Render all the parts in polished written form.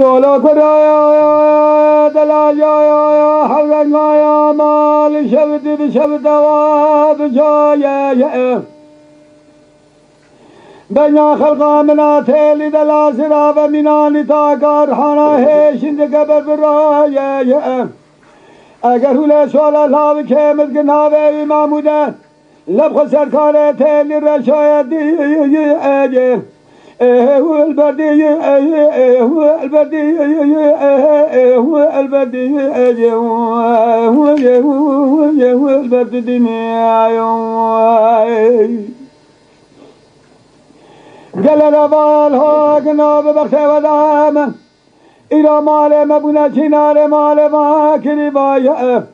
لولا كرايا دلاجا يا حرنا يا مال شبت شبت واد جايا بنيا خلقا منا تيلي دلا سراب مناني تاكار حانا ہے شند قبر برايا اگر هوله سوالا لاو كامت قناوه اماموده لبخ سرکار تیلی رشاید دیگه هو البردي هو البردي هو البردي هو البردي الدنيا قال الأبال ها قناب بخت ودام إلى مال مبنى كنار مال ما كريبايا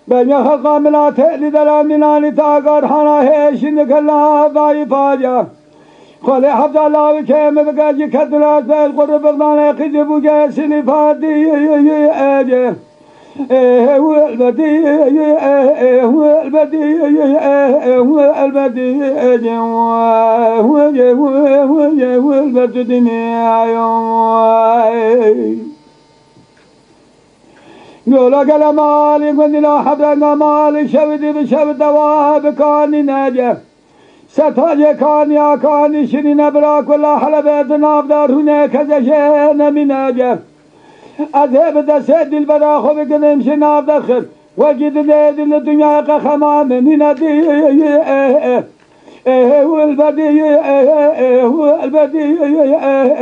بني خلقا ملا تألي دلال مناني تاقر حنا هيشن كلا ضايفاجا خالي حفظ الله وكيم بقاجي كدلات بالقرب بغضان قدب وجاسني فادي اجي هو البدي هو البدي هو البدي اجي هو البدي دنيا يوم يولا قال مالي قلني لا حبرنا مالي شبدي بشبد دواب كاني ناجي ستاجي كاني كاني شرين براك ولا حلبت نافدار هناك زشين من ناجي أذهب دسد البراخ وبقدم شناف دخل وجد ليد الدنيا كخمام من ندي هو البدي هو البدي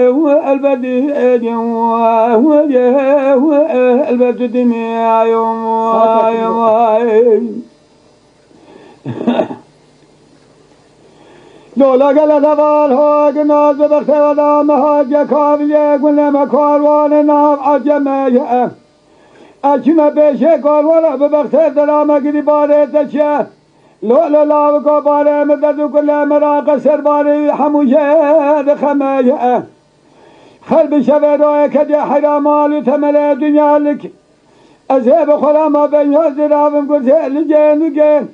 هو البدي هو البدي دنيا يوم لولا قال دبال ها جناز بخت ودام ها جكافية قلنا مكاروان ناف عجمية أجمع بيشي كاروان ببخت دلام قريباري تشيه لولا لاوكو باري مددو كل مراق سرباري حموشة دخمية خلب شبيروي كجي حرامال تملي دنيا لك أزهب خلاما بين يزرافم قل زهل جين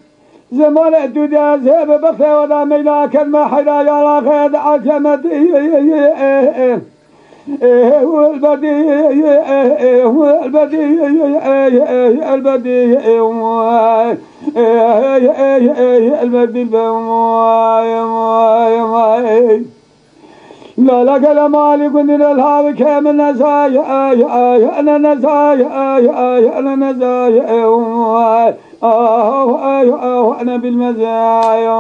زمان الدنيا زهب بخي ولا ميلا كلمة حرا يا خيد عجمت هو البدي هو البدي البدي البدي لا لا قال مالي قلنا الهاوي كامل نزايا انا نزايا انا نزايا انا بالمزايا